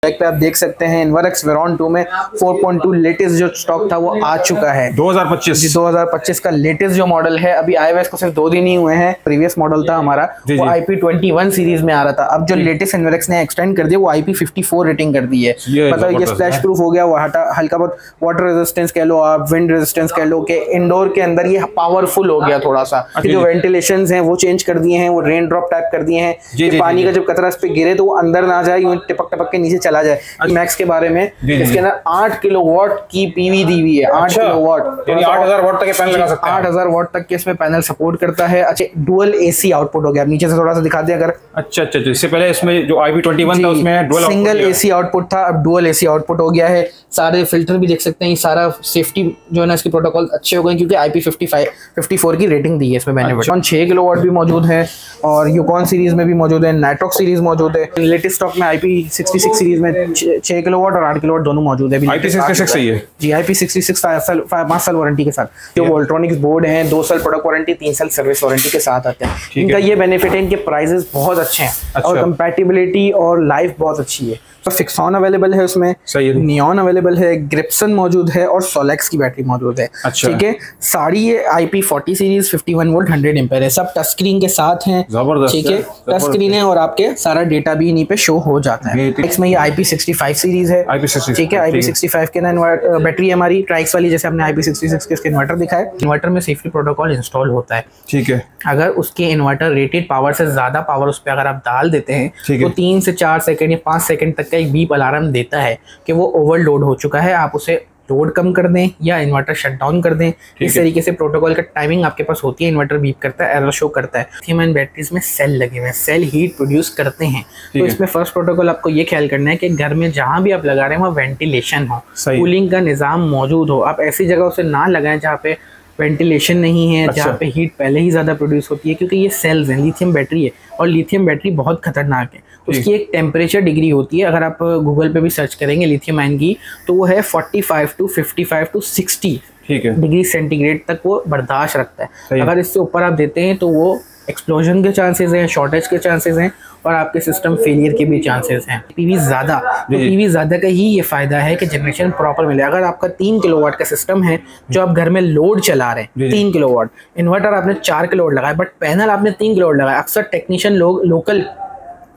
Back पे आप देख सकते हैं इनवर्क्स वेरॉन 2 में 4.2 लेटेस्ट जो स्टॉक था वो आ चुका है 2025 का लेटेस्ट जो मॉडल है। अभी आए हुए इसको सिर्फ 2 दिन ही हुए हैं। प्रीवियस मॉडल था हमारा वो IP21 सीरीज में आ रहा था। अब जो लेटेस्ट इनवर्क्स ने एक्सटेंड कर दिया वो IP54 रेटिंग कर दी है। मतलब ये स्प्लैश प्रूफ हो गया, वो हल्का बहुत वाटर रेजिस्टेंस कह लो, आप विंड रेजिस्टेंस कह लो, कि इंडोर के अंदर ये पावरफुल हो गया थोड़ा सा। जो वेंटिलेशन हैं वो चेंज कर दिए हैं, वो रेन ड्रॉप टाइप कर दिए हैं। पानी का जब कतरा इस पे गिरे तो वो अंदर ना जाए, यूं टपक टपक के नीचे चला जाए। मैक्स के बारे में इसके अंदर 8 किलोवाट की पीवी दी हुई है। 8 किलोवाट यानी 8000 वाट तक के पैनल लगा सकते हैं। 8000 वाट तक के इसमें पैनल सपोर्ट करता है। अच्छा, डुअल एसी आउटपुट हो गया। नीचे से थोड़ा सा दिखा दिया अगर। अच्छा, इससे पहले इसमें जो IP21 था उसमें डुअल सिंगल एसी आउटपुट था, अब डुअल एसी आउटपुट हो गया है। सारे फिल्टर भी देख सकते हैं, सारा सेफ्टी जो है ना इसके प्रोटोकॉल अच्छे हो गए क्योंकि IP54 की रेटिंग दी है इसमें। मैंने 6 किलोवाट भी मौजूद है और यूकॉन सीरीज में भी मौजूद है, नाइट्रॉक्स सीरीज मौजूद है। लेटेस्ट स्टॉक में IP66 सीरीज में 6 किलोवाट और 8 किलोवाट दोनों मौजूद है। IP66 सही है जी। IP66 5 साल वारंटी के साथ जो वोल्ट्रॉनिक्स बोर्ड हैं, 2 साल प्रोडक्ट वारंटी, 3 साल सर्विस वारंटी के साथ आते हैं। इनका ये बेनिफिट है, इनके प्राइसेस बहुत अच्छे हैं और कंपैटिबिलिटी और लाइफ बहुत अच्छी है। तो फिक्सॉन अवेलेबल है उसमें, नियॉन अवेलेबल है, ग्रिप्सन मौजूद है और सोलेक्स की बैटरी मौजूद है। ठीक है, सारी ये IP40 सीरीज 51 वोल्ट 100 एम्पेयर है। सब टच स्क्रीन के साथ हैं। ठीक है, टच स्क्रीन है और आपके सारा डेटा भी इन्हीं पे शो हो जाता है। इसमें ये IP65 सीरीज है। ठीक है, IP65 के ना बैटरी हमारी ट्राइक्स वाली, जैसे हमने IP66 के इसके इन्वर्टर दिखाया। इन्वर्टर में सेफ्टी प्रोटोकॉल इंस्टॉल होता है। ठीक है, अगर उसके इन्वर्टर रेटेड पावर से ज्यादा पावर उस पर अगर आप डाल देते हैं तो 3 से 4 सेकंड या 5 सेकंड तक एक बीप अलार्म देता है कि वो ओवरलोड हो चुका है, आप उसे लोड कम कर दें या इन्वर्टर शट डाउन कर दें। इस तरीके से प्रोटोकॉल का टाइमिंग आपके पास होती है। इन्वर्टर बीप करता है, एरर शो करता है। लिथियम आयन बैटरीज में सेल लगे हुए हैं, सेल हीट प्रोड्यूस करते हैं। तो इसमें फर्स्ट प्रोटोकॉल आपको ये ख्याल करना है कि घर में जहां भी आप लगा रहे हैं वहाँ वेंटिलेशन हो, कूलिंग का निज़ाम मौजूद हो। आप ऐसी जगह उसे ना लगाएं जहाँ पे वेंटिलेशन नहीं है, जहाँ पे हीट पहले ही ज़्यादा प्रोड्यूस होती है, क्योंकि ये सेल्स हैं, लिथियम बैटरी है और लिथियम बैटरी बहुत खतरनाक है। उसकी एक टेम्परेचर डिग्री होती है, अगर आप गूगल पे भी सर्च करेंगे लिथियम आयन की तो वो है 45 to 55 to 60 डिग्री सेंटीग्रेड तक वो बर्दाश्त रखता है। अगर इससे ऊपर आप देते हैं तो वो एक्सप्लोजन के चांसेस हैं, शॉर्टेज के चांसेस हैं और आपके सिस्टम फेलियर के भी चांसेस हैं। पीवी ज़्यादा का ही ये फ़ायदा है कि जनरेशन प्रॉपर मिले। अगर आपका 3 किलोवाट का सिस्टम है जो आप घर में लोड चला रहे हैं, 3 किलोवाट, इन्वर्टर आपने 4 किलोवाट लगाया बट पैनल आपने 3 किलोवाट लगाया। अक्सर टेक्नीशियन लोग, लोकल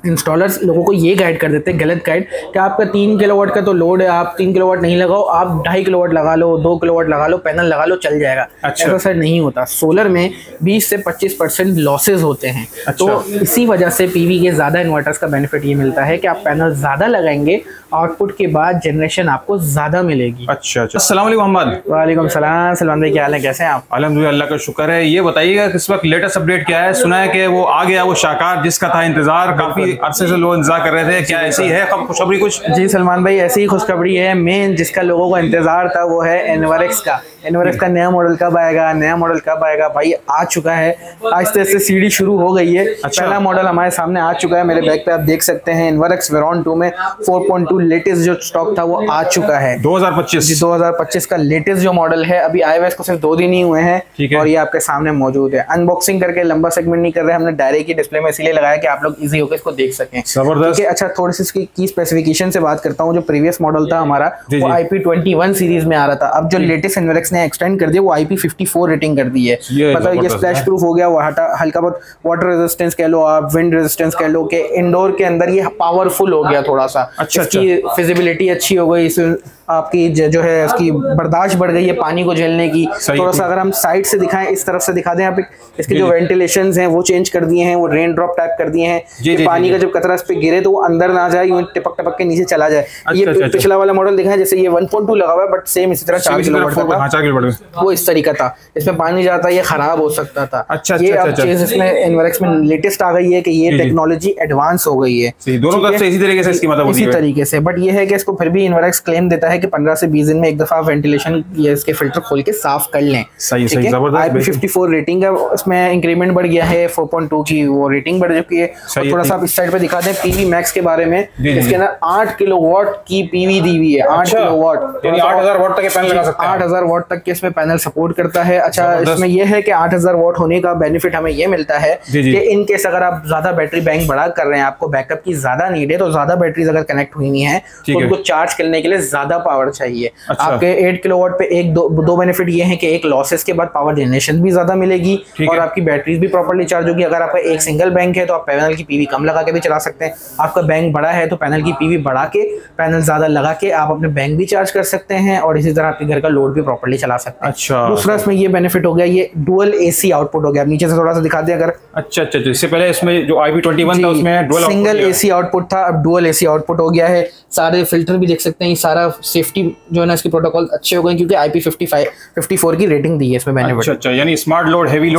इंस्टॉलर्स लोगों को ये गाइड कर देते हैं, गलत गाइड, कि आपका 3 किलोवाट का तो लोड है, आप 3 किलोवाट नहीं लगाओ, आप 2.5 किलोवाट लगा लो, 2 किलोवाट लगा लो, पैनल लगा लो, चल जाएगा। ऐसा सर नहीं होता। सोलर में 20 से 25% लॉसेज होते हैं। तो इसी वजह से पीवी के ज़्यादा इन्वर्टर्स का बेनिफिट ये मिलता है कि आप पैनल ज़्यादा लगाएंगे, आउटपुट के बाद जनरेशन आपको ज़्यादा मिलेगी। अच्छा, अस्सलाम वालेकुम मोहम्मद। वालेकुम सलाम। सलमान भाई क्या हाल है, कैसे हैं आप? अल्हम्दुलिल्लाह, अल्लाह का शुक्र है। ये बताइएगा इस वक्त लेटेस्ट अपडेट क्या है? सुना है कि वो आ गया वो शाकार जिसका था इंतजार, काफी अरसे से लोग इंतजार कर रहे थे। क्या ऐसी है खुशखबरी कुछ? जी सलमान भाई, ऐसी ही खुशखबरी है। मेन जिसका लोगों को इंतजार था वो है इनवर्क्स का। इनवर्क्स का नया मॉडल कब आएगा, नया मॉडल कब आएगा? भाई आ चुका है, आहिस्ते आहिस्ते सीढ़ी शुरू हो गई है। पहला मॉडल हमारे सामने आ चुका है। मेरे बैक पे आप देख सकते हैं इनवर्क्स वेरॉन 2 में 4.2 लेटेस्ट जो स्टॉक था वो आ चुका है 2025 का लेटेस्ट जो मॉडल है। अभी आए हुए इसको सिर्फ 2 दिन ही हुए हैं और ये आपके सामने मौजूद है। अनबॉक्सिंग करके लंबा सेगमेंट नहीं कर रहे, हमने डायरेक्ट की डिस्प्ले में इसीलिए लगाया कि आप लोग इजी होकर इसको देख सकें। जबरदस्त। अच्छा, थोड़ी सी इसकी की स्पेसिफिकेशन से बात करता हूँ। जो प्रीवियस मॉडल था हमारा वो IP21 सीरीज में आ रहा था। अब जो लेटेस्ट इनवर्क्स ने एक्सटेंड कर दिया वो IP54 रेटिंग कर दी है। मतलब ये स्प्लैश प्रूफ हो गया, वो हल्का बहुत वाटर रेजिस्टेंस कह लो, आप विंड रेजिस्टेंस कह लो, कि इंडोर के अंदर ये पावरफुल हो गया थोड़ा सा। इसकी फिजिबिलिटी अच्छी हो गई, आपकी जो है उसकी बर्दाश्त बढ़ गई है पानी को झेलने की। थोड़ा सा अगर हम साइड से दिखाएं, इस तरफ से दिखा दें आप, इसके जो वेंटिलेशंस हैं वो चेंज कर दिए हैं, वो रेन ड्रॉप टाइप कर दिए हैं। पानी का जब कतरा इस पे गिरे तो वो अंदर ना जाए, यूं टपक टपक के नीचे चला जाए। ये पिछला वाला मॉडल दिखा है, जैसे ये 1.2 लगा हुआ है बट सेम इसी तरह 4 किलोवाट वो इस तरीका था। इसमें पानी जाता है, ये खराब हो सकता था। ये अब चीज इसमें इनवर्क्स में लेटेस्ट आ गई है कि ये टेक्नोलॉजी एडवांस हो गई है दोनों तरफ से इसी तरीके से। इसकी मतलब इसी तरीके से, बट ये है कि इसको फिर भी इनवर्क्स क्लेम देता है कि 15 से 20 दिन में एक दफा वेंटिलेशन या इसके फिल्टर खोल के साफ कर लें। सही IP54 रेटिंग है, इसमें इंक्रीमेंट बढ़ गया है, 4.2 की वो रेटिंग बढ़ चुकी है। थोड़ा सा आप इस साइड पे दिखा दें पीवी मैक्स के बारे में। इसके अंदर 8 किलोवाट की पीवी दी हुई है। 8 किलोवाट यानी 8000 वाट तक के पैनल लगा सकते हैं। 8000 वाट तक के इसमें पैनल सपोर्ट करता है। अच्छा, इसमें यह है कि 8000 वाट होने का बेनिफिट हमें ये मिलता है कि इन केस अगर आप ज्यादा बैटरी बैंक बढ़ा कर रहे हैं, आपको बैकअप की ज्यादा नीड है, तो ज्यादा बैटरीज अगर कनेक्ट हुई है तो उनको चार्ज करने के लिए ज्यादा पावर चाहिए। आपके 8 किलोवाट पे एक दो बेनिफिट ये है कि एक लॉसेस के बाद पावर जनरेशन भी ज्यादा मिलेगी और आपकी बैटरीज भी प्रॉपर्ली चार्ज होगी। अगर आपका एक सिंगल बैंक है तो आप पैनल की पीवी कम लगा के भी चला सकते हैं। आपका बैंक बड़ा है तो पैनल की पीवी बढ़ा के, पैनल ज्यादा लगा के आप अपने बैंक भी चार्ज कर सकते हैं और इसी तरह आपके घर का लोड भी प्रॉपर्ली चला सकते हैं। अच्छा, दूसरा इसमें ये बेनिफिट हो गया, ये डुअल एसी आउटपुट हो गया। नीचे से थोड़ा सा दिखा दें अगर। अच्छा, इससे पहले इसमें जो IP21 था उसमें डुअल सिंगल एसी आउटपुट था, अब डुअल एसी आउटपुट हो गया है। सारे फिल्टर भी देख सकते हैं, सारा सेफ्टी जो है ना इसके प्रोटोकॉल अच्छे हो गए क्योंकि IP54 की रेटिंग दी है इसमें बेनिफिट। अच्छा, यानी स्मार्ट लोड, हेवी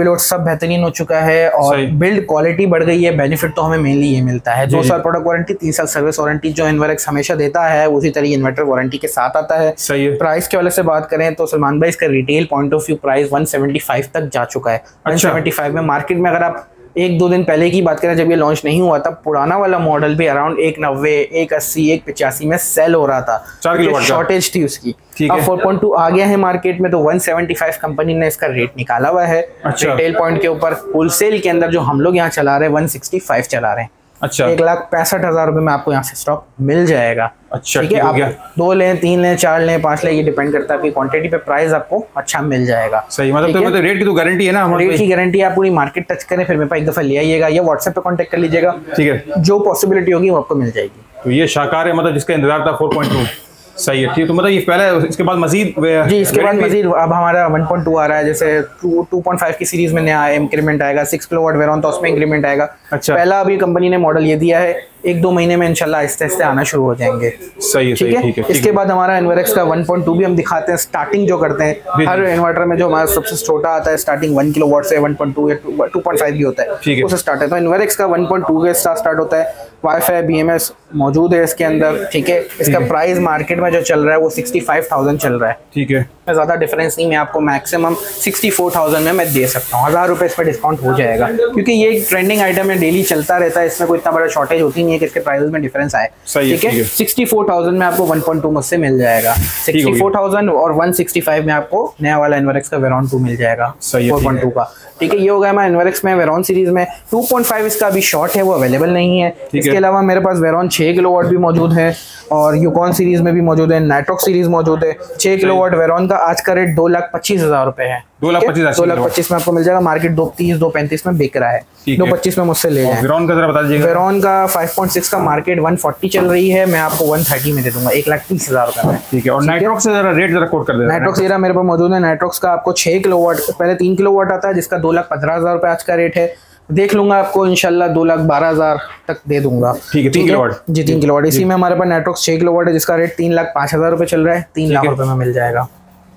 लोड सब बेहतरीन हो चुका है और बिल्ड क्वालिटी बढ़ गई है। बेनिफिट तो हमें मेनली ये मिलता है। 2 साल प्रोडक्ट वारंटी, 3 साल सर्विस वारंटी जो इन्वर्क्स हमेशा देता है, उसी तरह इन्वर्टर वारंटी के साथ आता है। सही है। प्राइस के वाले से बात करें तो सलमान भाई इसका retail point of view price 175 तक जा चुका है। 175 में मार्केट में अगर आप 1-2 दिन पहले की बात करें जब ये लॉन्च नहीं हुआ था, पुराना वाला मॉडल भी अराउंड 190, 180, 185 में सेल हो रहा था। शॉर्टेज थी उसकी। अब 4.2 आ गया है मार्केट में तो 175 कंपनी ने इसका रेट निकाला हुआ है। रिटेल पॉइंट के ऊपर होलसेल के अंदर जो हम लोग यहाँ चला रहे हैं 165 चला रहे हैं। अच्छा, 1,65,000 रुपए में आपको यहाँ से स्टॉक मिल जाएगा। अच्छा, ठीक है। आप 2 लें, 3 लें, 4 लें, 5 लें, ये डिपेंड करता है आपकी क्वांटिटी पे, प्राइस आपको अच्छा मिल जाएगा। सही, मतलब तो रेट की तो गारंटी है ना हमारे? रेट की गारंटी, आप पूरी मार्केट टच करें फिर मेरे पास एक दफा ले आइएगा या व्हाट्सएप पे कांटेक्ट कर लीजिएगा। ठीक है, जो पॉसिबिलिटी होगी वो आपको मिल जाएगी। तो ये शाकार है, मतलब जिसका इंतजार था 4.2। सही है, ठीक। तो मतलब ये पहले, इसके बाद मजीद जी, इसके बाद मजीद अब हमारा 1.2 आ रहा है। जैसे 2.5 की सीरीज में नया इंक्रीमेंट आएगा। 6 किलोवाट वेरॉन तो उसमें इंक्रीमेंट आएगा। अच्छा, पहला अभी कंपनी ने मॉडल ये दिया है, 1-2 महीने में इंशाल्लाह आहिस्ते आहिस्ते आना शुरू हो जाएंगे। सही है, ठीक है। इसके बाद हमारा इन्वर्क्स का 1.2 भी हम दिखाते हैं। स्टार्टिंग जो करते हैं हर इन्वर्टर में, जो हमारा सबसे छोटा आता है स्टार्टिंग 1 किलोवाट से 1.2 या 2.5 भी होता है, उससे स्टार्ट है। तो इन्वर्क्स का 1.2 के साथ स्टार्ट होता है। वाईफाई BMS मौजूद है इसके अंदर। ठीक है, इसका प्राइस मार्केट में जो चल रहा है वो 65,000 चल रहा है। ठीक है, ज्यादा डिफरेंस नहीं, मैं आपको मैक्सिमम 64,000 में मैं दे सकता हूँ। 1000 रुपए इस पर डिस्काउंट हो जाएगा क्योंकि ये एक ट्रेंडिंग आइटम है, डेली चलता रहता है, इसमें कोई इतना बड़ा शॉर्टेज होती नहीं है कि इसके प्राइस में डिफरेंस आए। ठीक है, 64,000 में आपको 1.2 मुझसे मिल जाएगा। 64,000 और 165 में आपको नया वाला इन्वर्क्स का वेरॉन 2 मिल जाएगा 4.2 का। ठीक है, ये हो गया हमारा इन्वर्क्स में। वेरॉन सीरीज में 2.5 इसका अभी शॉर्ट है, वो अवेलेबल नहीं है। इसके अलावा मेरे पास वेरॉन 6 किलोवाट भी मौजूद है और यूकॉन सीरीज में भी मौजूद है, नाइट्रॉक्स सीरीज मौजूद है। 6 किलोवाट वेरॉन का आज का रेट 2,25,000 रुपए है। 2,25,000 में आपको मिल जाएगा। मार्केट 230, 235 में बिक रहा है। 225 में मुझसे ले जाए। वेरॉन का जरा बता दीजिए। वेरॉन का 5.6 का मार्केट 140 चल रही है, मैं आपको 130 में दे दूंगा, 1,30,000 रुपए में। ठीक है, और नाइट्रॉक्स से जरा रेट जरा कोट कर देना। नाइट्रॉक्स जरा मेरे पास मौजूद है। नाइट्रॉक्स का आपको 6 किलोवाट, पहले 3 किलोवाट आता है जिसका 2,15,000 रुपए आज का रेट है। देख लूंगा आपको इंशाल्लाह 2,12,000 तक दे दूंगा। ठीक है, 3 किलोवाट जी, 3 किलोवाट। इसी में हमारे पास नाइट्रॉक्स 6 किलोवाट है जिसका रेट 3,05,000 रुपए चल रहा है। 3 लाख रुपए में मिल जाएगा।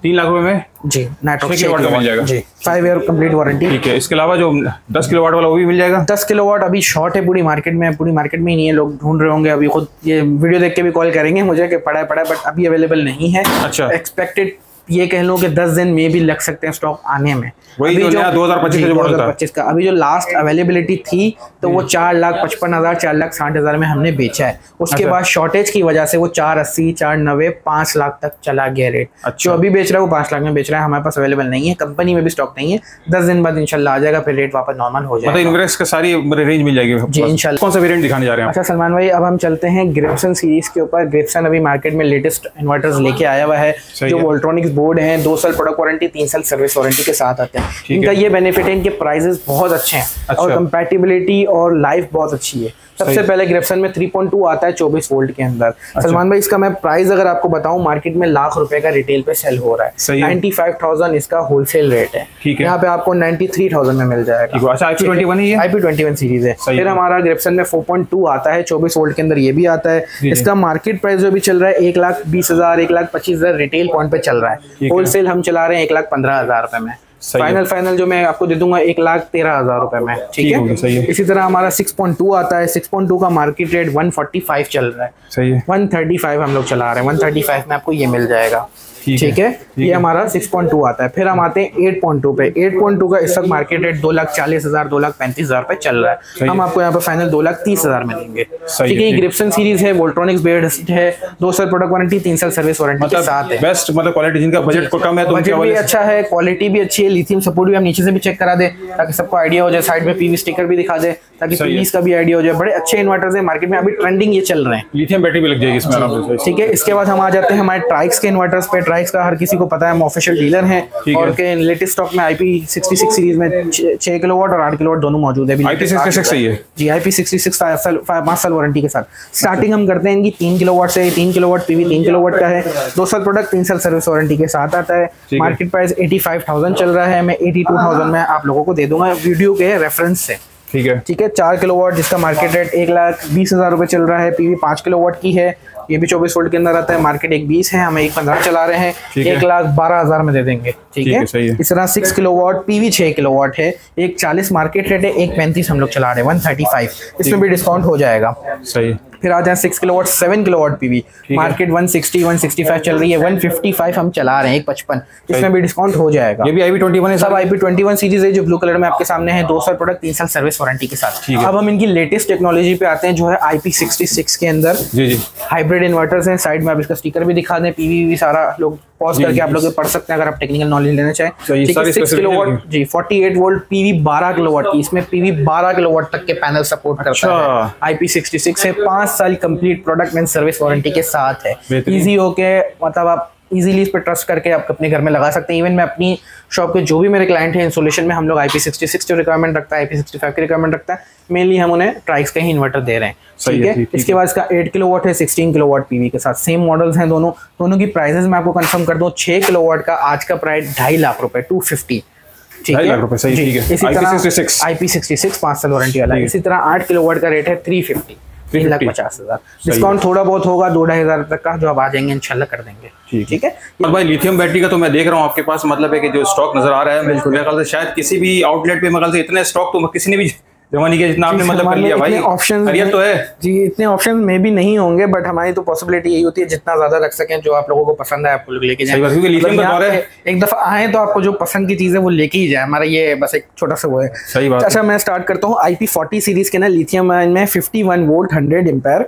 3 लाख रुपए में जी, नाइट्रॉक्स 6 किलोवाट मिल जाएगा जी, 5 ईयर कंप्लीट वारंटी। ठीक है, इसके अलावा जो 10 किलोवाट वाला वो भी मिल जाएगा। 10 किलोवाट अभी शॉर्ट है पूरी मार्केट में, पूरी मार्केट में ही नहीं है, लोग ढूंढ रहे होंगे। अभी खुद ये वीडियो देख के भी कॉल करेंगे मुझे कि पड़ा है बट अभी अवेलेबल नहीं है। अच्छा, एक्सपेक्टेड ये कह लो कि 10 दिन में भी लग सकते हैं स्टॉक आने में। वही जो 2025 का अभी जो लास्ट अवेलेबिलिटी थी तो वो 4,55,000, 4,60,000 में हमने बेचा है। उसके बाद शॉर्टेज की वजह से वो 4,80, 4,90, 5 लाख तक चला गया रेट। जो अभी बेच रहा है वो 5 लाख में बेच रहा है, हमारे पास अवेलेबल नहीं है, कंपनी में भी स्टॉक नहीं है। 10 दिन बाद इंशाल्लाह आ जाएगा, फिर रेट वापस नॉर्मल हो जाएगा। इन्वर्क्स का सारी रेंज मिल जाएगी जी इंशाल्लाह। कौन सा वेरिएंट दिखाने जा रहे हैं? अच्छा सलमान भाई, अब हम चलते हैं ग्रिप्सन सीरीज के ऊपर। ग्रिप्सन अभी मार्केट में लेटेस्ट इन्वर्टर्स लेके आया हुआ है जो वोल्ट्रॉनिक्स बोर्ड है। 2 साल प्रोडक्ट वारंटी, 3 साल सर्विस वारंटी के साथ आते हैं। इनका ये बेनिफिट है, इनके प्राइसेस बहुत अच्छे हैं और कंपैटिबिलिटी और लाइफ बहुत अच्छी है। सबसे पहले ग्रिप्सन में 3.2 आता है 24 वोल्ट के अंदर। सलमान भाई, इसका मैं प्राइस अगर आपको बताऊं, मार्केट में लाख रुपए का रिटेल पे सेल हो रहा है। 95,000 इसका होलसेल रेट है। यहाँ पे आपको 93,000 में मिल जाएगा। अच्छा, IP21 है ये? IP21 सीरीज है। फिर हमारा ग्रिप्सन में 4.2 आता है 24 वोल्ट के अंदर, ये भी आता है। इसका मार्केट प्राइस जो भी चल रहा है 1,20,000, 1,25,000 रिटेल पॉइंट पे चल रहा है। होलसेल हम चला रहे हैं 1,15,000 रुपए में। फाइनल जो मैं आपको दे दूंगा 1,13,000 रुपए में। ठीक है, इसी तरह हमारा 6.2 आता है। 6.2 का मार्केट रेट 145 चल रहा है। सही है, 135 हम लोग चला रहे हैं। 135 में आपको ये मिल जाएगा। ठीक है, ये हमारा 6.2 आता है। फिर हम आते हैं 8.2 पे। 8.2 का इस वक्त मार्केट रेट 2,40,000 2,35,000 पे चल रहा है। हम आपको यहाँ पे फाइनल 2,30,000 में देंगे। ठीक है, ग्रिप्सन सीरीज है, वोल्ट्रॉनिक्स बेस्ड है, 2 साल प्रोडक्ट वारंटी, 3 साल सर्विस वारंटी के साथ है। बेस्ट मतलब क्वालिटी, जिनका बजट को कम है तो बजट भी अच्छा है, क्वालिटी भी अच्छी है, लिथियम सपोर्ट भी हम नीचे से भी चेक करा दे ताकि सबको आइडिया हो जाए। साइड में पीवी स्टिकर भी दिखा दे ताकि पीवी का भी आइडिया हो जाए। बड़े अच्छे इन्वर्टर्स है मार्केट में, अभी ट्रेंडिंग ये चल रहे हैं। लिथियम बैटरी भी लग जाएगी इसमें। ठीक है, इसके बाद हम आ जाते हैं हमारे ट्राइक्स के इन्वर्टर्स पे। ट्राइक्स का हर किसी को पता है, हम ऑफिशियल डीलर हैं और के लेटेस्ट स्टॉक में IP66 सीरीज में 6 किलोवाट और 8 किलोवाट दोनों मौजूद है। IP66 सही है जी, IP66 5 साल वारंटी के साथ। स्टार्टिंग हम करते हैं इनकी 3 किलोवाट से। 3 किलोवाट पीवी 3 किलोवाट का है, 2 साल प्रोडक्ट, 3 साल सर्विस वारंटी के साथ आता है। मार्केट प्राइस 85,000 चल रहा है, मैं 82,000 में आप लोगों को दे दूंगा वीडियो के रेफरेंस से। ठीक है, 4 किलोवाट जिसका मार्केट रेट 1,20,000 रुपए चल रहा है। पीवी 5 किलोवाट की है, ये भी 24 वोल्ट के अंदर आता है। मार्केट 1,20 है, हमें 1,15 चला रहे हैं, 1,12,000 में दे देंगे। ठीक है, इस तरह 6 किलोवाट पीवी 6 किलोवाट है, 1,40 मार्केट रेट है, 1,35 हम लोग चला रहे हैं, 135, इसमें भी डिस्काउंट हो जाएगा। सही। फिर आ जाए 6 किलोवाट 7 किलोवाट पीवी, मार्केट 160 165 चल रही है, 155 हम चला रहे हैं, 155, इसमें भी डिस्काउंट हो जाएगा। ये भी IP21 है, सब IP21 सीरीज है जो ब्लू कलर में आपके सामने है, 2 साल प्रोडक्ट, 3 साल सर्विस वारंटी के साथ। अब हम इनकी लेटेस्ट टेक्नोलॉजी पे आते हैं जो है IP66 के अंदर। जी, हाइब्रिड इन्वर्टर्स हैं। साइड में आप इसका स्टिकर भी दिखा दें, पीवी भी सारा लोग पॉज करके आप लोग पढ़ सकते हैं अगर आप टेक्निकल नॉलेज लेना चाहें। 6 किलोवाट जी, 48 वोल्ट पीवी 12 किलोवाट की, इसमें पीवी 12 किलोवाट तक के पैनल सपोर्ट करता है। IP66 है, 5 साल complete product and service warranty के साथ है। इजी होके मतलब आप इजीली इस पर ट्रस्ट करके आप अपने घर में लगा सकते हैं। इवन मैं अपनी शॉप के जो भी मेरे क्लाइंट हैं इंस्टॉलेशन में, हम लोग IP66 जो रिक्वायरमेंट रखता है, IP65 की रिक्वायरमेंट रखता है, मेनली हम उन्हें ट्राइक्स का ही इन्वर्टर दे रहे हैं। ठीक है, इसके बाद इसका 8 किलोवाट है, 16 किलोवाट पीवी के साथ, सेम मॉडल्स हैं दोनों की प्राइसेस मैं आपको कंफर्म कर दूं। 6 किलोवाट का आज का प्राइस 2.5 लाख रुपए, 250। ठीक है, सही। ठीक है, इसी तरह IP66 5 साल वारंटी वाला है। इसी तरह 8 किलोवाट का रेट है 350, 3,50,000। डिस्काउंट थोड़ा बहुत होगा, 2-2,500 तक का जो आप आ जाएंगे इंशाल्लाह कर देंगे। ठीक है। और भाई लिथियम बैटरी का तो मैं देख रहा हूँ आपके पास, मतलब है कि जो स्टॉक नजर आ रहा है, बिल्कुल मेरे ख्याल से शायद किसी भी आउटलेट पे मेरे ख्याल से इतने स्टॉक तो किसी ने भी जमानी के जितना आपने मतलब कर लिया भाई। ऑप्शन तो है जी, इतने ऑप्शन में भी नहीं होंगे, बट हमारी तो पॉसिबिलिटी यही होती है जितना ज्यादा रख सकें, जो आप लोगों को पसंद है आप लोग लेके जाएं। एक दफा आए तो आपको जो पसंद की चीज है वो लेके ही जाए, हमारा ये बस एक छोटा सा वो है। सही बात। अच्छा, मैं स्टार्ट करता हूँ IP40 सीरीज के ना, लिथियम में 51 वोल्ट 100 एम्पेयर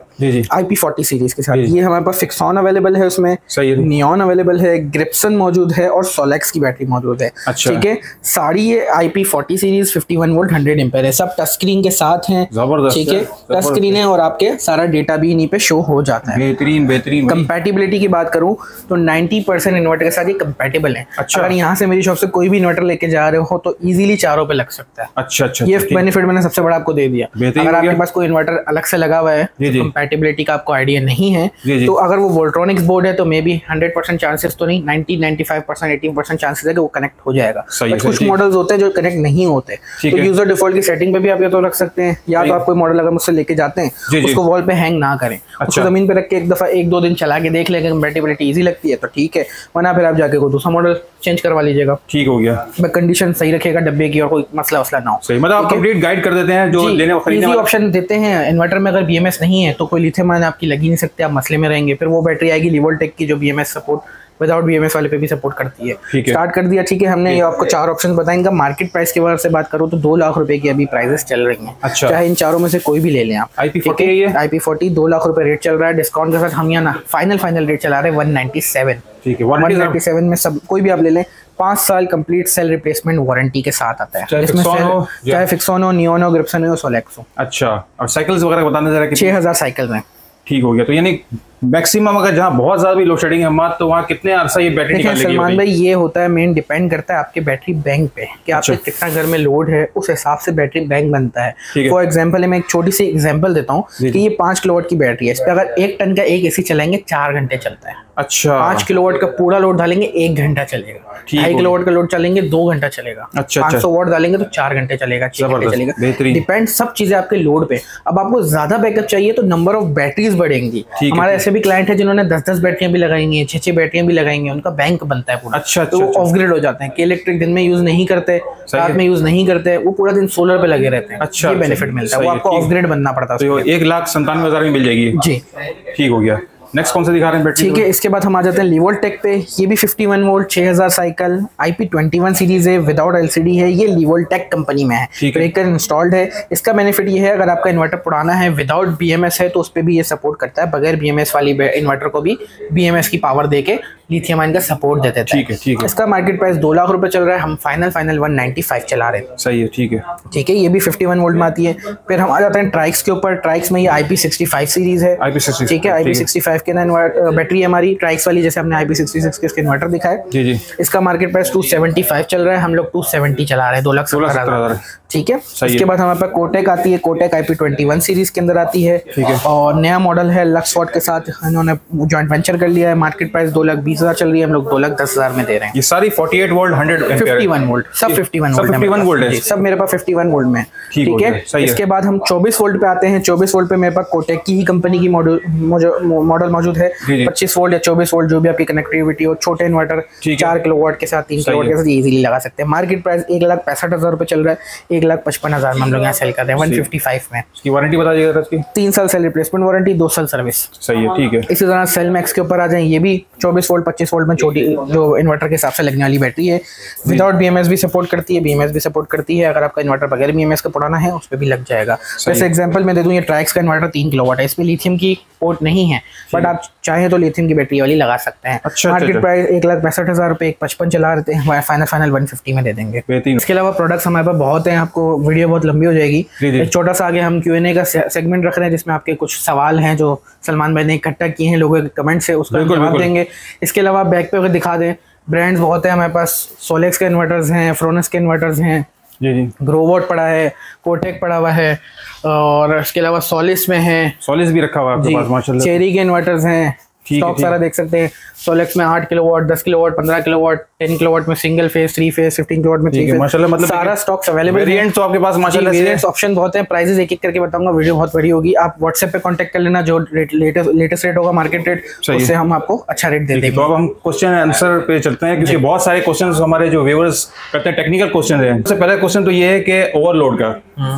IP40 सीरीज के साथ। ये हमारे पास फिक्सॉन अवेलेबल है, उसमें नियॉन अवेलेबल है, ग्रिप्सन मौजूद है और सोलेक्स की बैटरी मौजूद है। ठीक है, सारी ये IP40 सीरीज 51 वोल्ट 100 एम्पेयर है, सब टच स्क्रीन के साथ हैं। ठीक है, टच स्क्रीन है और आपके सारा डेटा भी इन्हीं पे शो हो जाता है। बेहतरीन। कंपैटिबिलिटी की बात करूं तो 90% इन्वर्टर के साथ ये कंपैटिबल है। अच्छा। अगर यहाँ से मेरी शॉप से कोई भी इन्वर्टर लेके जा रहे हो तो इजीली 4 पे लग सकता है। अच्छा, ये बेनिफिट मैंने सबसे बड़ा आपको दे दिया। अगर आपके पास कोई इन्वर्टर अलग से लगा हुआ है, कंपैटिबिलिटी का आपको आइडिया नहीं है, तो अगर वो वोल्ट्रॉनिक्स बोर्ड है तो मे बी 100% चांसेस तो नहीं, 90-95% 80% चांसेस है कि वो कनेक्ट हो जाएगा। कुछ मॉडल्स होते हैं जो कनेक्ट नहीं होते, तो यूजर डिफॉल्ट की सेटिंग पे भी आप ये तो रख सकते हैं, या तो आप कोई मॉडल अगर मुझसे लेके जाते हैं उसको वॉल पे हैंग ना करें। उसको जमीन पे रख के एक दफा 1-2 दिन चला के देख लेंगे, कंपैटिबिलिटी इजी लगती है तो ठीक है, वरना फिर आप जाके कोई दूसरा मॉडल चेंज करवा लीजिएगा। ठीक हो गया, कंडीशन सही रखेगा डब्बे की और कोई मसला वसला ना हो। सही, मतलब आप कंप्लीट गाइड कर देते हैं जो लेने खरीदने वाले ऑप्शन देते हैं। इन्वर्टर में अगर BMS नहीं है तो कोई लिथियम आयन आपकी लगी नहीं सकते, आप मसले में रहेंगे। फिर वो बैटरी आएगी लिवोल्टेक की जो BMS सपोर्ट विदाउट BMS वाले पे भी सपोर्ट करती है। स्टार्ट कर दिया। ठीक है, हमने ये आपको 4 ऑप्शन बताए। इनका मार्केट प्राइस के बारे से बात करूँ तो 2 लाख रुपए की अभी प्राइसेस चल रही हैं। अच्छा। चाहे इन चारों में से कोई भी ले लें आप। IP40 2 लाख रुपए रेट चल रहा है, डिस्काउंट के साथ हम यहाँ ना फाइनल रेट चला रहे हैं 197। ठीक है, 197 में सब कोई भी आप ले लें, 5 साल कंप्लीट सेल रिप्लेसमेंट वारंटी के साथ आता है। चाहे फिक्सॉन हो, नियॉन हो, ग्रिप्सन हो, सोलेक्स हो। अच्छा, और साइकिल्स वगैरह बताने जरा। 6000 साइकिल में। ठीक हो गया, तो यानी मैक्सिमम अगर जहाँ बहुत ज्यादा भी लोड शेडिंग है मत, तो वहाँ कितने अरसा ये बैटरी निकालेगी? सलमान भाई, ये होता है मेन डिपेंड करता है आपके बैटरी बैंक पे कि आपके कितना घर में लोड है, उस हिसाब से बैटरी बैंक बनता है। फॉर एग्जांपल मैं एक छोटी सी एग्जांपल देता हूँ कि ये 5 किलोवाट की बैटरी है, इस पे अगर 1 टन का एक एसी चलाएंगे 4 घंटे चलता है। अच्छा। 5 किलोवाट का पूरा लोड डालेंगे 1 घंटा चलेगा। 2.5 किलोवाट का लोड चलेंगे 2 घंटा चलेगा। 500 वाट डालेंगे तो 4 घंटे चलेगा, 6 घंटे चलेगा। डिपेंड सब चीजें आपके लोड पे। अब आपको ज्यादा बैकअप चाहिए तो नंबर ऑफ बैटरीज बढ़ेंगे। हमारे ऐसे भी क्लाइंट है जिन्होंने 10-10 बैटरियां भी लगाएंगी, 6-6 बैटरियां भी लगाएंगे, उनका बैंक बनता है पूरा। अच्छा, तो ऑफ ग्रिड हो जाते हैं कि इलेक्ट्रिक दिन में यूज नहीं करते, रात में यूज नहीं करते, वो पूरा दिन सोलर पे लगे रहते हैं। अच्छा, ये बेनिफिट मिलता है, वो आपको ऑफ ग्रिड बनना पड़ता है। 1,97,000 में मिल जाएगी जी। ठीक हो गया। नेक्स्ट कौन सा दिखा रहे हैं बैटरी? ठीक है, इसके बाद हम आ जाते हैं लिवोल्टेक पे। ये भी 51 वोल्ट 6000 साइकिल IP21 सीरीज है, विदाउट LCD है। ये लिवोल्टेक कंपनी में है, ब्रेकर इंस्टॉल्ड है। इसका बेनिफिट ये है, अगर आपका इन्वर्टर पुराना है, विदाउट BMS है, तो उस पर भी ये सपोर्ट करता है। बगैर BMS वाली इन्वर्टर को भी BMS की पावर देके लिथियम आयन का सपोर्ट देते थे। ठीक है, ठीक है। इसका मार्केट प्राइस 2 लाख रुपए चल रहा है, हम फाइनल 195 चला रहे हैं। सही है, ठीक है, ठीक है। ये भी 51 वोल्ट में आती है। फिर हम आ जाते हैं ट्राइक्स के ऊपर। ट्राइक्स में ये IP65 सीरीज है। IP65, ठीक है। IP65 के ना बैटरी है हमारी। ट्राइक्स वाली जैसे हमने IP66 के इसके इन्वर्टर दिखाए। जी जी। इसका मार्केट प्राइस 275 चल रहा है, हम लोग 270 चला रहे हैं, 2,70,000। ठीक है। इसके बाद हमारे पास कोटेक आती है। कोटेक IP21 सीरीज के अंदर आती है। ठीक है। और नया मॉडल है, लक्सफोर्ड के साथ इन्होंने जॉइंट वेंचर कर लिया है। मार्केट प्राइस 2,20,000 चल रही है, हम लोग 2,10,000 में दे रहे हैं। ये सारी 48 वोल्ट 51 वोल्ट, सब 51 वोल्ट है, सब मेरे पास 51 वोल्ट में। ठीक है। इसके बाद हम 24 वोल्ट पे आते हैं। 24 वोल्ट पे मेरे पास कोटेक की ही कंपनी की मॉडल मौजूद है। 25 वोल्ट या 24 वोल्ट जो भी आपकी कनेक्टिविटी हो, छोटे इन्वर्टर 4 किलोवाट के साथ, 3 किलोवाट के साथ इजीली लगा सकते हैं। मार्केट प्राइस 1,65,000 रुपए चल रहा है। 1,55,000 में हम लोग यहाँ सेल कर रहे हैं 155 में। इसकी वारंटी बता दीजिएगा इसकी। 3 साल सेल रिप्लेसमेंट वारंटी, 2 साल सर्विस। सही है, ठीक है। इसी तरह सेल मैक्स के ऊपर आ जाए। ये भी 24 वोल्ट 25 वोल्ट में छोटी जो इन्वर्टर के हिसाब से लगने वाली बैटरी है। विदाउट BMS भी सपोर्ट करती है, BMS भी सपोर्ट करती है। अगर आपका इन्वर्टर बगैर BMS का पुराना है, उस पर भी लग जाएगा। जैसे एग्जांपल मैं दे दूं, ये ट्राइक्स का इन्वर्टर 3 किलोवाट है, इसमें लिथियम की पोर्ट नहीं है, बट आप चाहें तो लिथियम की बैटरी वाली लगा सकते हैं। मार्केट प्राइस 1,65,000 रुपए, 1,55 चला रहे हैं, फाइनल 150 में दे देंगे। इसके अलावा प्रोडक्ट्स हमारे पास बहुत हैं, आपको वीडियो बहुत लंबी हो जाएगी। एक छोटा सा आगे हम Q&A का सेगमेंट रख रहे हैं, जिसमें आपके कुछ सवाल हैं जो सलमान भाई ने इकट्ठा किए हैं लोगों के कमेंट से, उसका जवाब देंगे। इसके अलावा बैक पे अगर दिखा दें, ब्रांड्स बहुत है हमारे पास। सोलेक्स के इन्वर्टर्स हैं, फ्रोनस के इन्वर्टर्स हैं, जी। ग्रोवोट पड़ा है, कोटेक पड़ा हुआ है, और इसके अलावा सोलिस में है। सोलिस भी रखा हुआ है आपके पास, माशाल्लाह। चेरी के इन्वर्टर्स हैं, स्टॉक सारा देख सकते हैं। सोलेक्स में 8 किलोवाट, 10 किलोवाट, 15 किलोवाट, 10 किलोवाट में सिंगल फेज, 3 फेज, 15 किलोवाट में 3 फेज, माशाल्लाह। मतलब सारा स्टॉक अवेलेबल है। वेरिएंट तो आपके पास माशाल्लाह वेरिएंट्स ऑप्शन बहुत हैं। प्राइसेस एक एक करके बताऊंगा, वीडियो बहुत बड़ी होगी। आप व्हाट्सएप पे कांटेक्ट कर लेना, जो लेटेस्ट रेट होगा मार्केट रेट, उससे हम आपको अच्छा रेट दे देंगे। तो अब हम क्वेश्चन आंसर पे चलते हैं, क्योंकि बहुत सारे क्वेश्चन हमारे जो व्यूअर्स करते हैं टेक्निकल क्वेश्चन है। सबसे पहला क्वेश्चन तो ये है कि ओवरलोड का।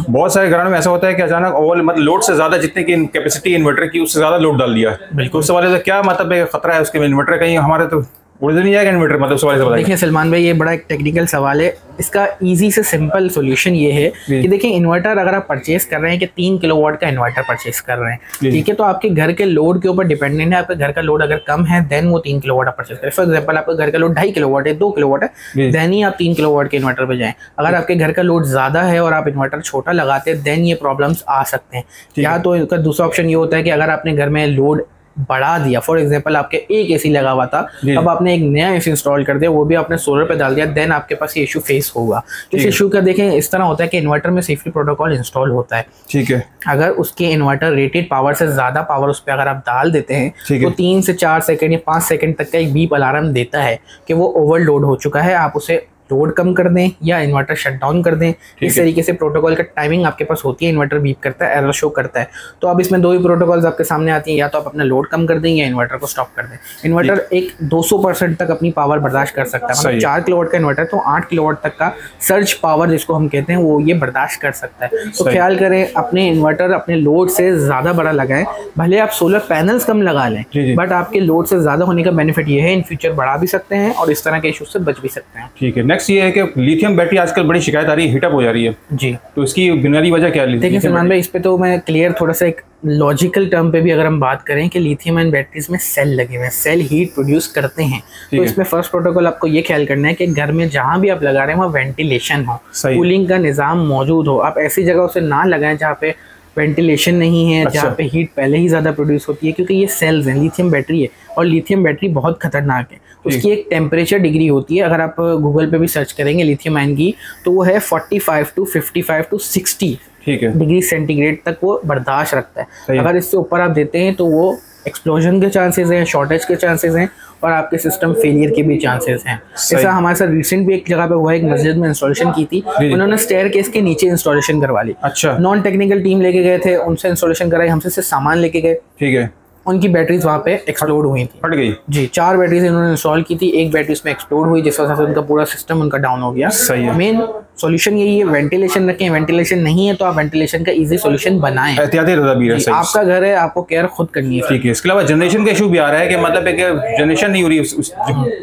बहुत सारे घरों में ऐसा होता है कि अचानक मतलब लोड से ज्यादा जितने की कैपेसिटी इन्वर्टर की, उससे ज्यादा लोड डाल दिया। बिल्कुल। उस वाले से क्या मतलब खतरा है उसके इन्वर्टर कहीं हमारे तो उड़ नहीं जाएगा इन्वर्टर, मतलब उस वाले से बताइए। देखिए सलमान भाई, ये बड़ा एक टेक्निकल सवाल है। इसका इजी से सिंपल सॉल्यूशन ये है कि देखिए, इन्वर्टर अगर आप परचेस कर रहे हैं कि 3 किलोवाट का इन्वर्टर परचेस कर रहे हैं, ठीक है, तो आपके घर के लोड के ऊपर डिपेंडेंट है। आपके घर का लोड अगर कम है, देन वो 3 किलोवाट आप परचेस करें। फॉर एग्जांपल, आपका घर का लोड 2.5 किलोवाट है, 2 किलोवाट है, देन ही आप 3 किलोवाट के इन्वर्टर पे जाएं। अगर आपके घर का लोड ज्यादा है और आप इन्वर्टर छोटा लगाते हैं, देन ये प्रॉब्लम्स आ सकते हैं। या तो इसका दूसरा ऑप्शन ये होता है कि अगर आपने घर में लोड बढ़ा दिया, फॉर एग्जांपल आपके एक एसी लगा हुआ था, अब आपने एक नया एसी इंस्टॉल कर दिया, वो भी आपने सोलर पे डाल दिया, देन आपके पास ये इशू फेस होगा। इस इशू का देखें इस तरह होता है कि इन्वर्टर में सेफ्टी प्रोटोकॉल इंस्टॉल होता है। ठीक है। अगर उसके इन्वर्टर रेटेड पावर से ज्यादा पावर उस पर अगर आप डाल देते हैं, तो 3 से 4 सेकंड या 5 सेकंड तक का एक बीप अलार्म देता है कि वो ओवरलोड हो चुका है, आप उसे लोड कम कर दें या इन्वर्टर शट डाउन कर दें। इस तरीके से प्रोटोकॉल का टाइमिंग आपके पास होती है। इन्वर्टर बीप करता है, एरर शो करता है। तो अब इसमें 2 ही प्रोटोकॉल्स आपके सामने आती हैं, या तो आप अपना लोड कम कर दें या इन्वर्टर को स्टॉप कर दें। इन्वर्टर एक 200% तक अपनी पावर बर्दाश्त कर सकता है। मतलब 4 किलोवाट का इन्वर्टर तो 8 किलोवाट तक का सर्ज पावर जिसको हम कहते हैं, वो ये बर्दाश्त कर सकता है। तो ख्याल करें, अपने इन्वर्टर अपने लोड से ज़्यादा बड़ा लगाएं। भले आप सोलर पैनल्स कम लगा लें, बट आपके लोड से ज़्यादा होने का बेनिफिट ये है, इन फ्यूचर बढ़ा भी सकते हैं और इस तरह के इशू से बच भी सकते हैं। ठीक है। नेक्स्ट ये है कि लिथियम बैटरी आजकल बड़ी शिकायत आ रही है, हीटअप हो जा रही है जी, तो इसकी बुनियादी वजह क्या है? देखिए सलमान भाई, इस पे तो मैं क्लियर थोड़ा सा एक लॉजिकल टर्म पे भी अगर हम बात करें कि लिथियम आयन बैटरीज में सेल लगे हुए हैं, सेल हीट प्रोड्यूस करते हैं। तो इसमें फर्स्ट प्रोटोकॉल आपको ये ख्याल करना है कि घर में जहाँ भी आप लगा रहे हैं वहाँ वेंटिलेशन हो, कूलिंग का निज़ाम मौजूद हो। आप ऐसी जगह उसे ना लगाएं जहाँ पे वेंटिलेशन नहीं है, जहाँ पे हीट पहले ही ज़्यादा प्रोड्यूस होती है, क्योंकि ये सेल्स हैं, लिथियम बैटरी है और लिथियम बैटरी बहुत खतरनाक है। उसकी एक टेम्परेचर डिग्री होती है, अगर आप गूगल पे भी सर्च करेंगे लिथियम आयन की, तो वो है 45 to 55 to 60 डिग्री सेंटीग्रेड तक वो बर्दाश्त रखता है। अगर इससे ऊपर आप देते हैं तो वो एक्सप्लोजन के चांसेस हैं, शॉर्टेज के चांसेस हैं और आपके सिस्टम फेलियर के भी चांसेस हैं। ऐसा हमारे साथ रिसेंट भी एक जगह पे हुआ, एक मस्जिद में इंस्टॉलेशन की थी, उन्होंने स्टेयर केस के नीचे इंस्टॉलेशन करवा ली। अच्छा। नॉन टेक्निकल टीम लेके गए थे, उनसे इंस्टॉलेशन कराई, हमसे सामान लेके गए। ठीक है। उनकी बैटरीज वहाँ पे एक्सप्लोड हुई थी, फट गई जी। 4 बैटरीज इन्होंने इंस्टॉल की थी, एक बैटरी उसमें एक्सप्लोड हुई, जिस वजह से उनका पूरा सिस्टम उनका डाउन हो गया। सही है। मेन सॉल्यूशन यही है, वेंटिलेशन रखें। वेंटिलेशन नहीं है तो आप वेंटिलेशन का इजी सॉल्यूशन बनाएं। एहतियाती तदबीर है, आपका घर है, आपको केयर खुद करनी है। ठीक है। इसके अलावा जनरेशन का इशू भी आ रहा है कि मतलब एक जनरेशन नहीं हो रही,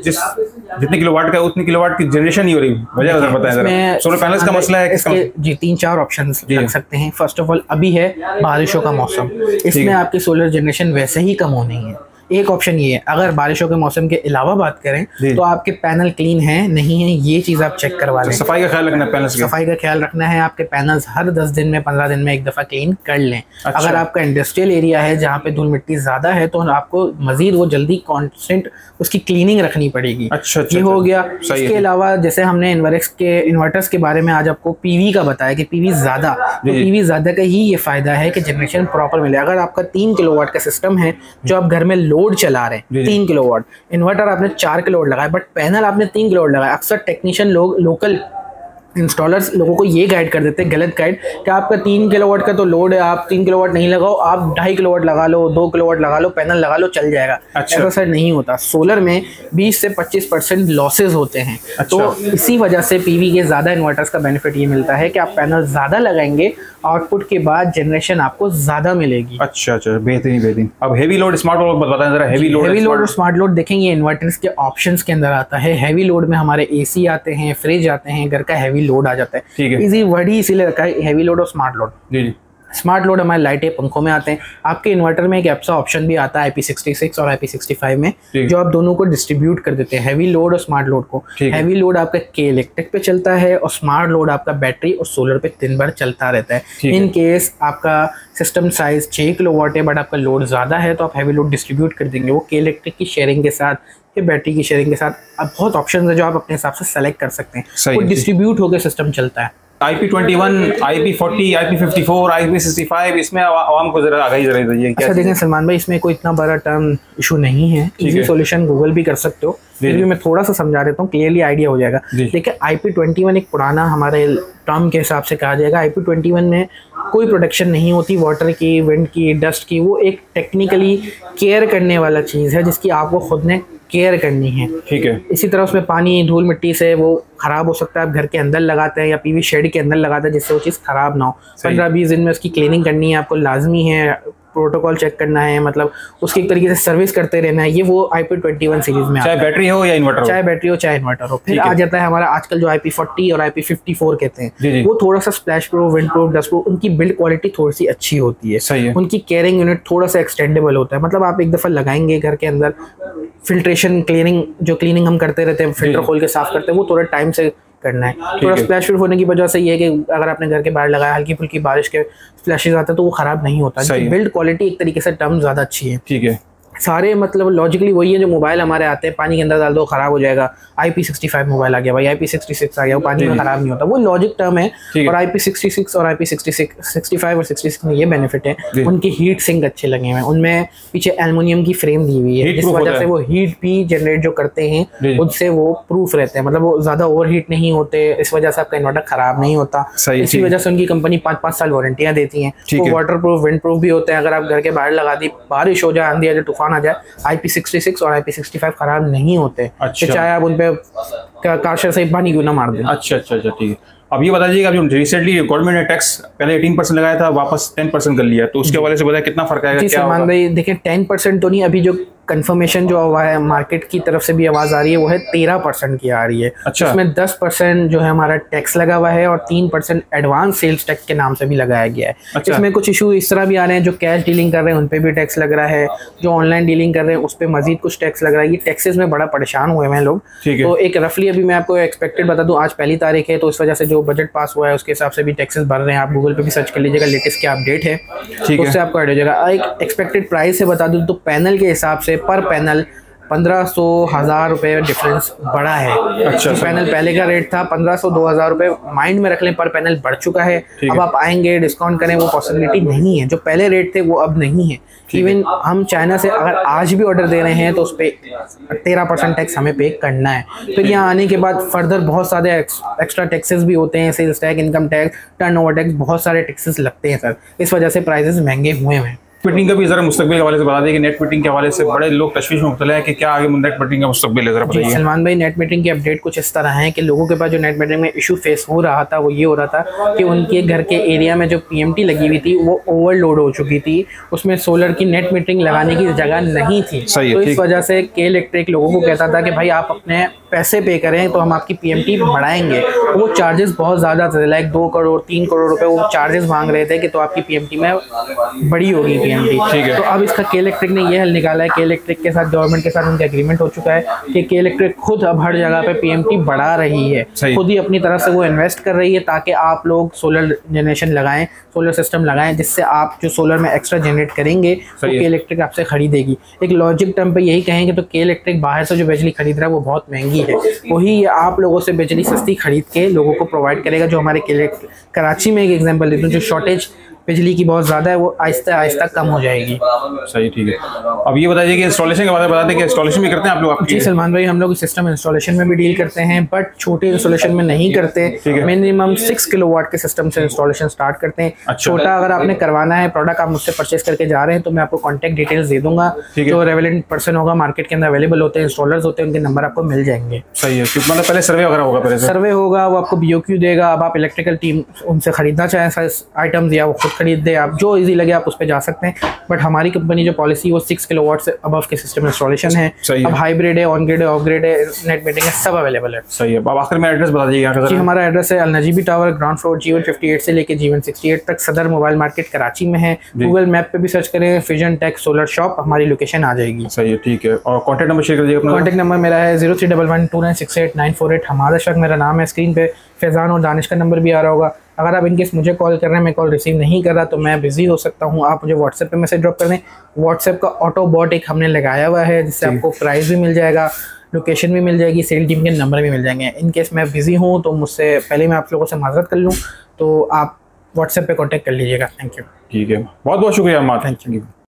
जिस जितने किलोवाट का उतनी किलोवाट की जनरेशन नहीं हो रही, वजह बताएं। सोलर पैनल्स का मसला है इसके जी 3-4 ऑप्शन रख सकते हैं। फर्स्ट ऑफ ऑल अभी है बारिशों का मौसम, इसमें आपकी सोलर जनरेशन वैसे ही कम होनी है। एक ऑप्शन ये है, अगर बारिशों के मौसम के अलावा बात करें तो आपके पैनल क्लीन है नहीं है, ये चीज़ आप चेक करवा लें। सफाई का ख्याल रखना है, पैनल्स सफाई का ख्याल रखना है। आपके पैनल्स हर 10 दिन में 15 दिन में एक दफ़ा क्लीन कर लें। अच्छा। अगर आपका इंडस्ट्रियल एरिया है जहाँ पे धूल मिट्टी ज़्यादा है तो आपको मजीद वो जल्दी कॉन्स्टेंट उसकी क्लीनिंग रखनी पड़ेगी। अच्छा, ये हो गया। इसके अलावा जैसे हमने इन्वर्टर्स के बारे में आज आपको पीवी का बताया कि पीवी ज़्यादा, तो पीवी ज़्यादा का ही ये फ़ायदा है कि जनरेशन प्रॉपर मिले। अगर आपका 3 किलोवाट का सिस्टम है जो आप घर में लोड चला रहे हैं, 3 किलोवाट, इन्वर्टर आपने 4 किलोवाट लगाया बट पैनल आपने 3 किलोवाट लगाया। अक्सर टेक्नीशियन लोग, लोकल इंस्टॉलर्स लोगों को ये गाइड कर देते हैं, गलत गाइड, कि आपका 3 किलोवाट का तो लोड है, आप 3 किलोवाट नहीं लगाओ, आप 2.5 किलोवाट लगा लो, 2 किलोवाट लगा लो, पैनल लगा लो, चल जाएगा। अच्छा। ऐसा सर नहीं होता। सोलर में 20 से 25% लॉसेज होते हैं। अच्छा। तो इसी वजह से पीवी के ज़्यादा इन्वर्टर्स का बेनिफिट ये मिलता है कि आप पैनल ज़्यादा लगाएंगे, आउटपुट के बाद जनरेशन आपको ज़्यादा मिलेगी। अच्छा, बेहतरीन बेहतरीन। अब हेवी लोड स्मार्ट लोड बताएं जरा। हेवी लोड और स्मार्ट लोड देखेंगे, इन्वर्टर्स के ऑप्शंस के अंदर आता है। हेवी लोड में हमारे एसी आते हैं, फ्रिज आते हैं, घर का हेवी लोड आ जाता है। इजी वर्ड ही इसीलिए रखा है, हेवी लोड और स्मार्ट लोड। जी। स्मार्ट लोड हमारे लाइटें पंखों में आते हैं। आपके इन्वर्टर में एक ऐसा ऑप्शन भी आता है IP66 और IP65 में, जो आप दोनों को डिस्ट्रीब्यूट कर देते हैं, हेवी लोड और स्मार्ट लोड को। हेवी लोड आपका के इलेक्ट्रिक पे चलता है और स्मार्ट लोड आपका बैटरी और सोलर पे दिन भर चलता रहता है। इन केस आपका सिस्टम साइज 6 किलोवाट है बट आपका लोड ज़्यादा है तो आप हेवी लोड डिस्ट्रीब्यूट कर देंगे, वो के इलेक्ट्रिक की शेयरिंग के साथ, बैटरी की शेयरिंग के साथ। अब बहुत ऑप्शन है जो आप अपने हिसाब से सेलेक्ट कर सकते हैं, वो डिस्ट्रीब्यूट होकर सिस्टम चलता है। IP21, IP40, IP54, IP65, इसमें आवाम को जरा आगाही जरा दीजिए। अच्छा देखें सलमान भाई, इसमें कोई इतना बड़ा टर्म इशू नहीं है, इजी सॉल्यूशन गूगल भी कर सकते हो। फिर भी मैं थोड़ा सा समझा देता हूँ, क्लियरली आइडिया हो जाएगा। देखिए IP21 एक पुराना हमारे टर्म के हिसाब से कहा जाएगा। IP21 में कोई प्रोटेक्शन नहीं होती वाटर की, विंड की, डस्ट की। वो एक टेक्निकली केयर करने वाला चीज़ है जिसकी आपको खुद ने केयर करनी है। ठीक है। इसी तरह उसमें पानी, धूल मिट्टी से वो खराब हो सकता है। आप घर के अंदर लगाते हैं या पीवी शेड के अंदर लगाते हैं जिससे वो चीज़ खराब ना हो। 15-20 दिन में उसकी क्लीनिंग करनी है, आपको लाजमी है। प्रोटोकॉल चेक करना है, मतलब उसकी एक तरीके से सर्विस करते रहना है। ये वो IP21 सीरीज में, चाहे बैटरी हो या इन्वर्टर हो, चाहे बैटरी हो चाहे इन्वर्टर हो। फिर आ जाता है हमारा आजकल जो IP40 और IP54 कहते हैं, वो थोड़ा सा splash proof, wind proof, dust proof, उनकी बिल्ड क्वालिटी थोड़ी सी अच्छी होती है। सही है। उनकी केयरिंग यूनिट थोड़ा सा एक्सटेंडेबल होता है, मतलब आप एक दफ़ा लगाएंगे घर के अंदर, फिल्ट्रेशन क्लीनिंग जो क्लीनिंग हम करते रहते हैं, फिल्टर खोल के साफ करते हैं, वो थोड़ा टाइम से करना है। थोड़ा स्प्लैश प्रूफ होने की वजह से ये है कि अगर आपने घर के बाहर लगाया, हल्की फुल्की बारिश के स्प्लैशेस आते हैं तो वो खराब नहीं होता। बिल्ड क्वालिटी एक तरीके से टर्म ज़्यादा अच्छी है। ठीक है। सारे मतलब लॉजिकली वही है, जो मोबाइल हमारे आते हैं पानी के अंदर डाल दो खराब हो जाएगा। IP65 मोबाइल आ गया भाई, IP66 आ गया, वो पानी में खराब नहीं होता, वो लॉजिक टर्म है। और IP66 और IP65 और 66 में ये बेनिफिट है, उनके हीट सिंक अच्छे लगे हुए हैं, उनमें पीछे एल्युमिनियम की फ्रेम दी हुई है जिस वजह से वो हीट भी जनरेट जो करते हैं उससे वो प्रूफ रहते हैं, मतलब वो ज्यादा ओवर हीट नहीं होते, इस वजह से आपका इन्वर्टर खराब नहीं होता। इसी वजह से उनकी कंपनी 5-5 साल वारंटियां देती हैं। वो वाटर प्रूफ, विंड प्रूफ भी होते हैं। अगर आप घर के बाहर लगा दी, बारिश हो जाए, आंधी आ जाए, तूफान आ जाए, IP66 और IP65 खराब नहीं होते। अच्छा। चाहे आप उन पे कारशर से पानी क्यों ना मार दें। अच्छा, ठीक है। अब ये बता दीजिएगा, अभी रिसेंटली गवर्नमेंट ने टैक्स पहले 18% लगाया था, वापस 10% कर लिया, तो उसके हवाले से बताया कितना फर्क आएगा? जी सलमान भाई देखिए, 10% तो नहीं, अभी जो कंफर्मेशन जो हुआ है मार्केट की तरफ से भी आवाज़ आ रही है वो है 13% की आ रही है। अच्छा। उसमें 10% जो है हमारा टैक्स लगा हुआ है और 3% एडवांस सेल्स टैक्स के नाम से भी लगाया गया है। अच्छा। इसमें कुछ इशू इस तरह भी आ रहे हैं, जो कैश डीलिंग कर रहे हैं उन पर भी टैक्स लग रहा है, जो ऑनलाइन डीलिंग कर रहे हैं उस पर मजीद कुछ टैक्स लग रहा है। ये टैक्सेस में बड़ा परेशान हुए हैं लोग। तो एक रफली अभी मैं आपको एक्सपेक्टेड बता दूँ, आज पहली तारीख है तो इस वजह से जो बजट पास हुआ है उसके हिसाब से भी टैक्सेस बढ़ रहे हैं। आप गूगल पे भी सर्च कर लीजिएगा, लेटेस्ट क्या अपडेट है, उससे आपको ऐड हो जाएगा। एक एक्सपेक्टेड प्राइस से बता दूँ तो पैनल के हिसाब से पर पैनल 1500-1000 रुपये डिफरेंस बढ़ा है। अच्छा। जो पैनल पहले का रेट था 1500-2000 रुपये, माइंड में रख लें, पर पैनल बढ़ चुका है। अब आप आएंगे डिस्काउंट करें, वो पॉसिबिलिटी नहीं है। जो पहले रेट थे वो अब नहीं है। इवन हम चाइना से अगर आज भी ऑर्डर दे रहे हैं तो उस पर 13% टैक्स हमें पे करना है। फिर यहाँ आने के बाद फर्दर बहुत सारे एक्स्ट्रा टैक्सेस भी होते हैं, sales tax, income tax, turnover tax, बहुत सारे टैक्सेस लगते हैं सर। इस वजह से प्राइसेस महंगे हुए हैं। मीटिंग का भी जरा मुस्तकबिल के हवाले से बता दें कि नेट मीटिंग के हवाले से बड़े लोग तशवीश में मुब्तला है कि क्या आगे नेट मीटिंग का मुस्तकबिल है, जरा बताइए। सलमान भाई, नेट मीटिंग की अपडेट कुछ इस तरह है कि लोगों के पास जो नेट मीटिंग में इशू फेस हो रहा था वो ये हो रहा था कि उनके घर के एरिया में जो पीएमटी लगी हुई थी वो ओवरलोड हो चुकी थी, उसमें सोलर की नेट मीटिंग लगाने की जगह नहीं थी। तो इस वजह से के इलेक्ट्रिक लोगों को कहता था कि भाई आप अपने पैसे पे करें तो हम आपकी पीएमटी बढ़ाएंगे। वो चार्जेस बहुत ज़्यादा थे, लाइक 2 करोड़ 3 करोड़ रुपए वो चार्जेस मांग रहे थे कि तो आपकी पीएमटी में बड़ी होगी पीएमटी। ठीक है। तो अब इसका के इलेक्ट्रिक ने ये हल निकाला है। के इलेक्ट्रिक के साथ गवर्नमेंट के साथ उनका एग्रीमेंट हो चुका है कि के इलेक्ट्रिक खुद अब हर जगह पे पीएमटी बढ़ा रही है, खुद ही अपनी तरफ से वो इन्वेस्ट कर रही है ताकि आप लोग सोलर जनरेशन लगाएं, सोलर सिस्टम लगाएं, जिससे आप जो सोलर में एक्स्ट्रा जनरेट करेंगे वो के इलेक्ट्रिक आपसे खरीदेगी। एक लॉजिक टर्म पे यही कहेंगे तो के इलेक्ट्रिक बाहर से जो बिजली खरीद रहा है वो बहुत महंगी है, वही आप लोगों से बिजली सस्ती खरीद के लोगों को प्रोवाइड करेगा। जो हमारे कराची में एक एग्जांपल देता हूँ, जो शॉर्टेज बिजली की बहुत ज़्यादा है वो आहिस्ता आहिस्ता कम हो जाएगी। सही, ठीक है। अब ये बताइए कि इंस्टॉलेशन के बारे में बता दें कि इंस्टॉलेशन भी करते हैं आप लोग? जी सलमान भाई, हम लोग सिस्टम इंस्टॉलेशन में भी डील करते हैं, बट छोटे इंस्टॉलेशन में नहीं करते। मिनिमम 6 किलोवाट के सिस्टम से इंस्टॉलेशन स्टार्ट करते हैं। छोटा अगर आपने करवाना है, प्रोडक्ट आप मुझसे परचेस करके जा रहे हैं तो मैं आपको कॉन्टैक्ट डिटेल्स दे दूंगा। जो रेलेवेंट पर्सन होगा मार्केट के अंदर अवेलेबल होते हैं, इंस्टॉलर्स होते हैं, उनके नंबर आपको मिल जाएंगे। सही है। मतलब पहले सर्वे वगैरह होगा? पहले सर्वे होगा, वो आपको BOQ देगा। अब आप इलेक्ट्रिकल टीम उनसे खरीदना चाहें आइटम्स या वो खुद खरीद दे, आप जो इजी लगे आप उस पर जा सकते हैं। बट हमारी कंपनी जो पॉलिसी वो 6 किलोवाट से अबव के सिस्टम इंस्टॉलेशन है। अब हाइब्रिड है, ऑन ग्रिड है, ऑफ ग्रिड है, नेट मीटिंग है, सब अवेलेबल है। सही है। अब आखिर में एड्रेस बता दीजिए। जी, हमारा एड्रेस है अलनजीबी टावर, ग्राउंड फ्लोर, G1 58 से लेके G1 68 तक, सदर मोबाइल मार्केट कराची में है। गूगल मैप पे भी सर्च करें फिजन टेक सोलर शॉप, हमारी लोकेशन आ जाएगी। सही है, ठीक है। और कॉन्टैक्ट नंबर शेयर कर दीजिए अपना। कॉन्टैक्ट नंबर मेरा है 03112968 हमारा शक, मेरा नाम है। स्क्रीन पे फैज़ान और दानिश का नंबर भी आ रहा होगा। अगर आप इनकेस मुझे कॉल कर रहे हैं, मैं कॉल रिसीव नहीं कर रहा तो मैं बिजी हो सकता हूँ, आप मुझे व्हाट्सएप पे मैसेज ड्रॉप कर दें। व्हाट्सएप का ऑटो बॉट एक हमने लगाया हुआ है जिससे आपको प्राइस भी मिल जाएगा, लोकेशन भी मिल जाएगी, सेल टीम के नंबर भी मिल जाएंगे। इनकेस मैं बिजी हूँ तो मुझसे पहले मैं आप लोगों से माजरत कर लूँ, तो आप व्हाट्सएप पे कॉन्टैक्ट कर लीजिएगा। Thank you. ठीक है, बहुत बहुत शुक्रिया अम्मा। Thank you.